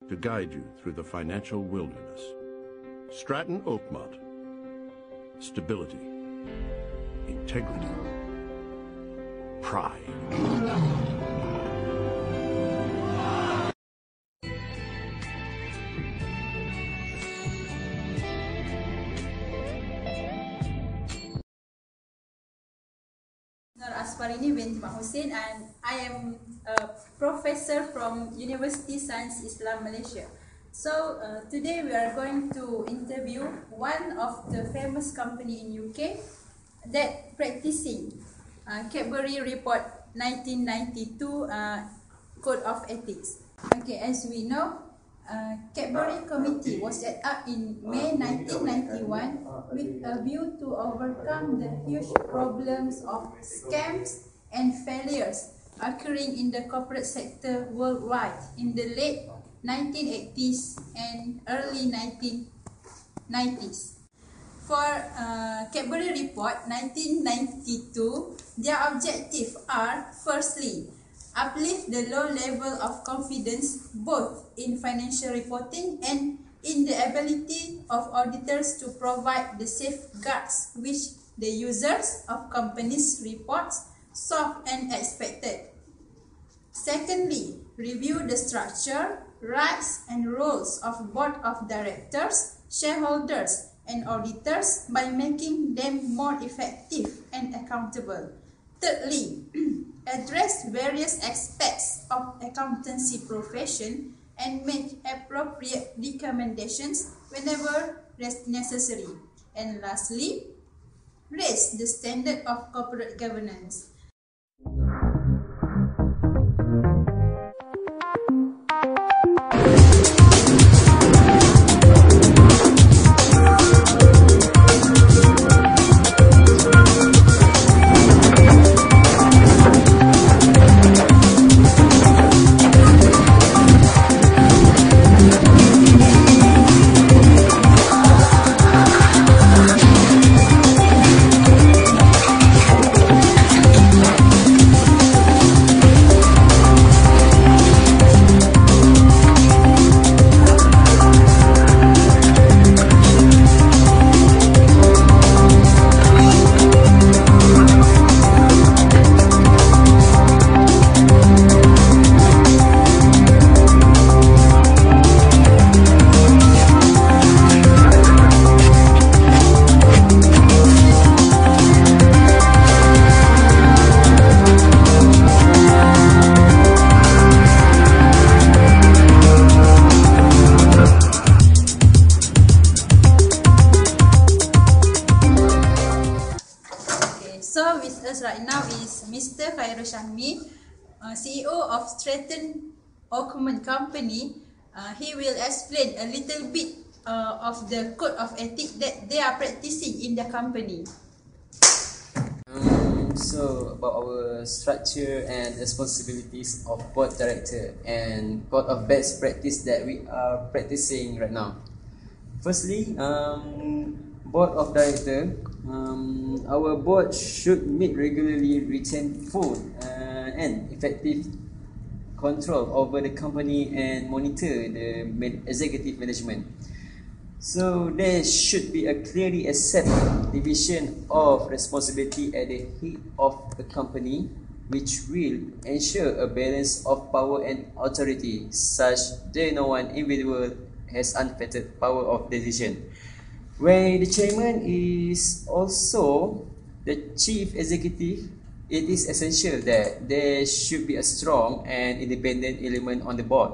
to guide you through the financial wilderness. Stratton Oakmont. Stability. Integrity. Pride. Asfa binti Hussein, and I am a professor from University Science Islam Malaysia. So today we are going to interview one of the famous company in UK that practicing Cadbury Report 1992 Code of Ethics. Okay, as we know, Cadbury Committee was set up in May 1991 with a view to overcome the huge problems of scams and failures occurring in the corporate sector worldwide in the late 1980s and early 1990s. For Cadbury Report 1992, their objectives are firstly, uplift the low level of confidence both in financial reporting and in the ability of auditors to provide the safeguards which the users of companies' reports sought and expected. Secondly, review the structure, rights and roles of board of directors, shareholders and auditors by making them more effective and accountable. Thirdly, address various aspects of accountancy profession and make appropriate recommendations whenever necessary. And lastly, raise the standard of corporate governance. So with us right now is Mr. Syahmi, CEO of Stratton Oakmont Company. He will explain a little bit of the code of ethics that they are practicing in the company. So about our structure and responsibilities of board director and code of best practice that we are practicing right now. Firstly, board of director. Our board should meet regularly, retain full and effective control over the company and monitor the executive management. So there should be a clearly accepted division of responsibility at the head of the company, which will ensure a balance of power and authority, such that no one individual has unfettered power of decision. Where the chairman is also the chief executive, it is essential that there should be a strong and independent element on the board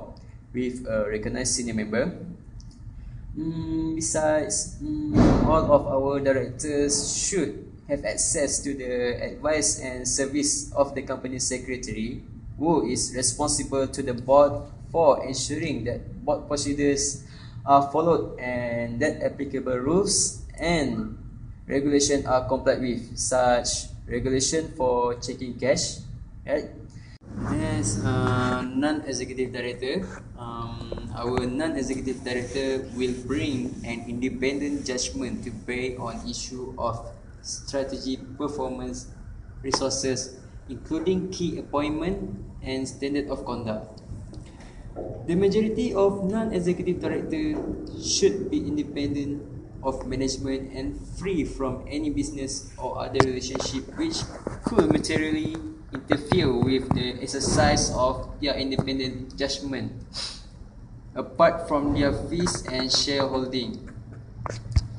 with a recognized senior member. Besides, all of our directors should have access to the advice and service of the company secretary, who is responsible to the board for ensuring that board procedures are followed and that applicable rules and regulations are complied with, such regulation for checking cash, right? As non-executive director, our non-executive director will bring an independent judgment to bear on issue of strategy, performance, resources, including key appointment and standard of conduct. The majority of non-executive directors should be independent of management and free from any business or other relationship which could materially interfere with the exercise of their independent judgment, apart from their fees and shareholding.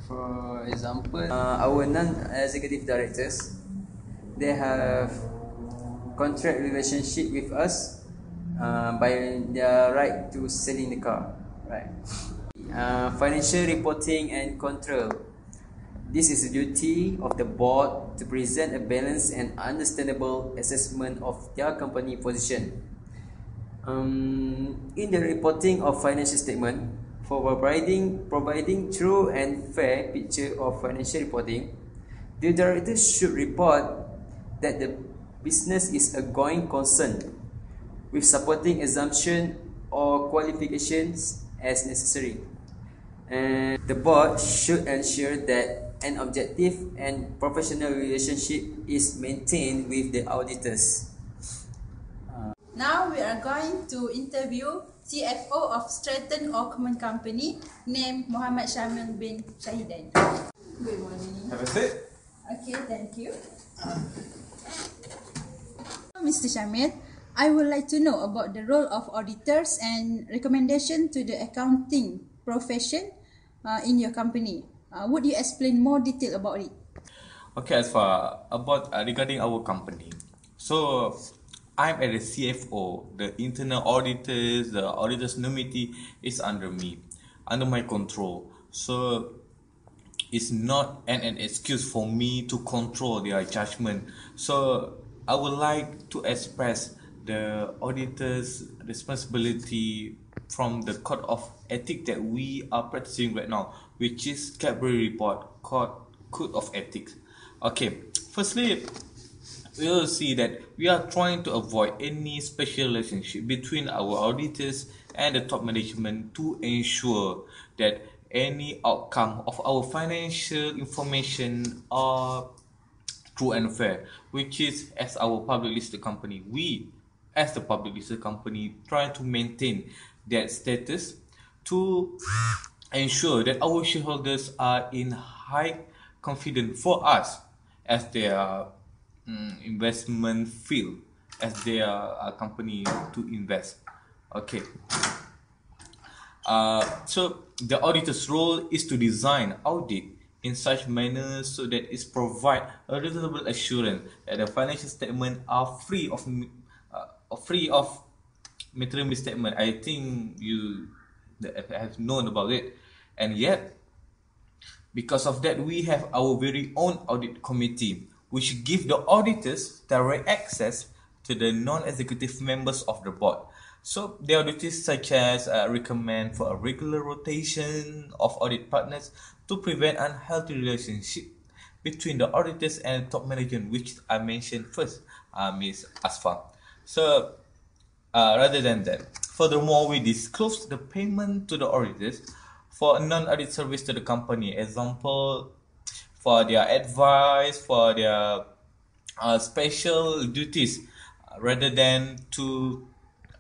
For example, our non-executive directors, they have contract relationship with us by their right to selling the car, right? Financial reporting and control. This is a duty of the board to present a balanced and understandable assessment of their company position. In the reporting of financial statement, for providing true and fair picture of financial reporting, the directors should report that the business is a going concern with supporting assumption or qualifications as necessary. And the board should ensure that an objective and professional relationship is maintained with the auditors. Now we are going to interview CFO of Stratton Oakman Company named Muhammad Syamil bin Shahidan. Good morning. Have a seat. Okay, thank you. Mr. Syamil, I would like to know about the role of auditors and recommendation to the accounting profession in your company. Would you explain more detail about it? Okay, Asfa, about regarding our company. So, I'm at the CFO. The internal auditors, the auditors nominee is under me, under my control. So, it's not an excuse for me to control their judgment. So, I would like to express the auditor's responsibility from the code of ethics that we are practicing right now, which is Cadbury report called Code of Ethics. Okay, firstly, we will see that we are trying to avoid any special relationship between our auditors and the top management to ensure that any outcome of our financial information are true and fair, which is as our public listed company. We, as the public listed company, try to maintain that status to ensure that our shareholders are in high confidence for us as their investment field, as their company to invest. Okay. So the auditor's role is to design audit in such manner so that it provide a reasonable assurance that the financial statement are free of material misstatement. I think you have known about it, and yet because of that we have our very own audit committee which give the auditors direct access to the non-executive members of the board. So the auditors such as recommend for a regular rotation of audit partners to prevent unhealthy relationship between the auditors and top management, which I mentioned first, Ms. Asfa. So rather than that, furthermore, we disclose the payment to the auditors for non-audit service to the company. Example, for their advice, for their special duties, rather than to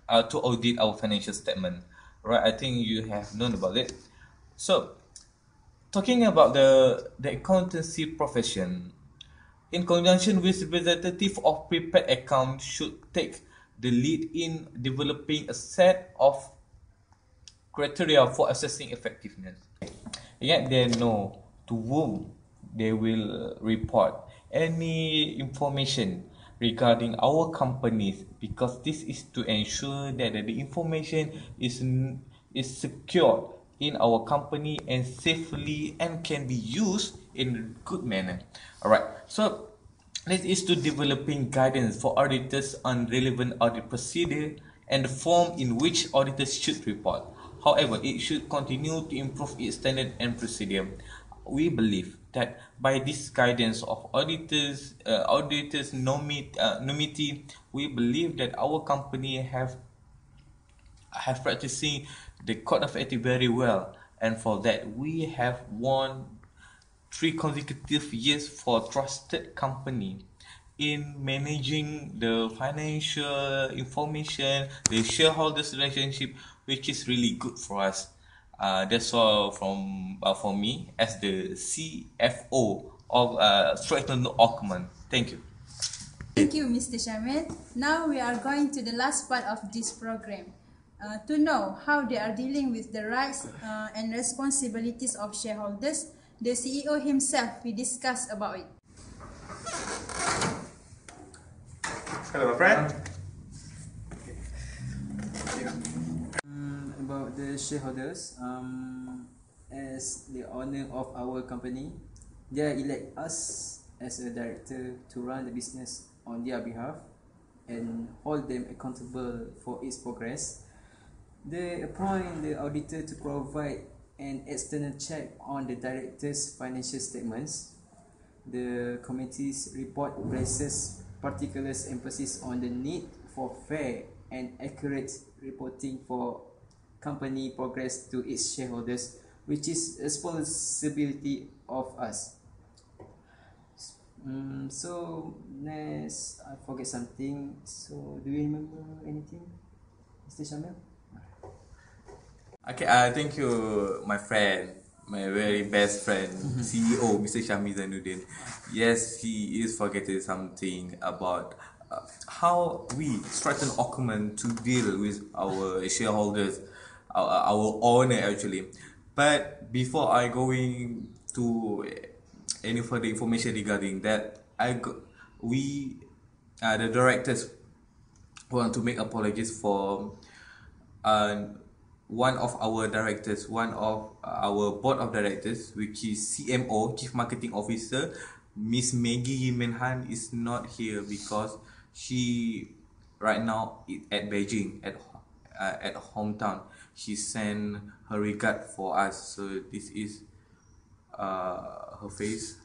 audit our financial statement. Right? I think you have known about it. So, talking about the accountancy profession, in conjunction with representative of prepared account should take the lead in developing a set of criteria for assessing effectiveness. Yet they know to whom they will report any information regarding our companies, because this is to ensure that the information is secured in our company and safely and can be used in a good manner. Alright, so this is to developing guidance for auditors on relevant audit procedure and the form in which auditors should report. However, it should continue to improve its standard and procedure. We believe that by this guidance of auditors nominee, we believe that our company have practicing the code of ethics very well, and for that we have won 3 consecutive years for trusted company in managing the financial information, the shareholders relationship, which is really good for us. That's all from for me as the CFO of Stratton Ockman. Thank you. Thank you, Mr. Syamil. Now we are going to the last part of this program. To know how they are dealing with the rights and responsibilities of shareholders, the CEO himself will discuss about it. Hello, my friend. About the shareholders, as the owner of our company, they elect us as a director to run the business on their behalf and hold them accountable for its progress. They appoint the auditor to provide an external check on the director's financial statements. The committee's report places particular emphasis on the need for fair and accurate reporting for company progress to its shareholders, which is a responsibility of us. So next, I forget something. So do you remember anything, Mr. Syamil? Okay, thank you, my friend, my very best friend, CEO, Mr. Syahmi Zainuddin. Yes, he is forgetting something about how we Stratton Ockman to deal with our shareholders, our owner actually. But before I going to any further information regarding that, the directors want to make apologies for one of our directors, one of our board of directors, which is CMO, Chief Marketing Officer, Miss Maggie Yimenhan is not here because she right now is at Beijing at hometown. She sent her regard for us, so this is her face.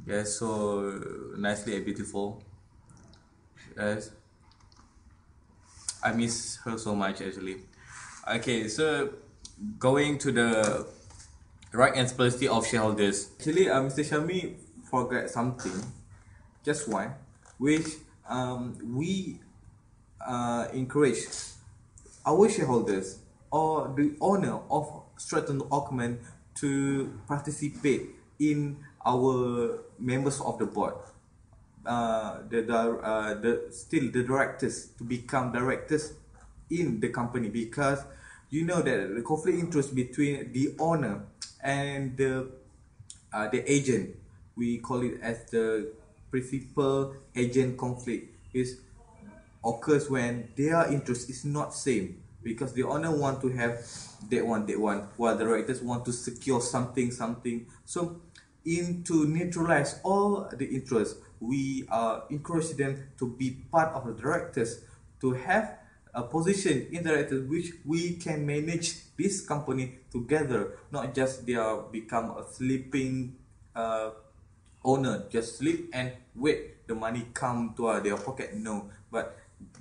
Yes, so nicely and beautiful. Yes, I miss her so much actually. Okay, so going to the right and responsibility of shareholders. Actually, Mr. Syahmi forgot something, just one, which we encourage our shareholders or the owner of Stratton Ockman to participate in our members of the board. Still the directors to become directors in the company, because you know that the conflict interest between the owner and the agent, we call it as the principal agent conflict, is occurs when their interest is not same, because the owner want to have that one while the directors want to secure something. So to neutralize all the interests, we encourage them to be part of the directors, to have a position in directors, which we can manage this company together, not just they are become a sleeping owner, just sleep and wait the money come to their pocket. No, but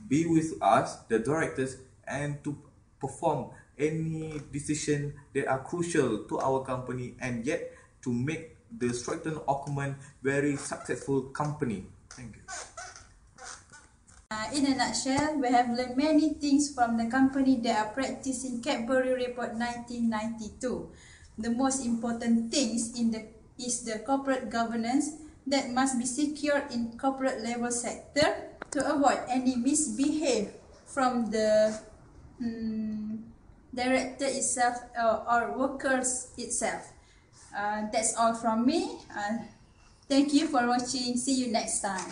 be with us, the directors, and to perform any decision that are crucial to our company, and yet to make the Stratton Ockman very successful company. Thank you. In a nutshell, we have learned many things from the company that are practicing Cadbury Report 1992. The most important things is the corporate governance that must be secured in corporate level sector to avoid any misbehavior from the director itself or workers itself. That's all from me. Thank you for watching. See you next time.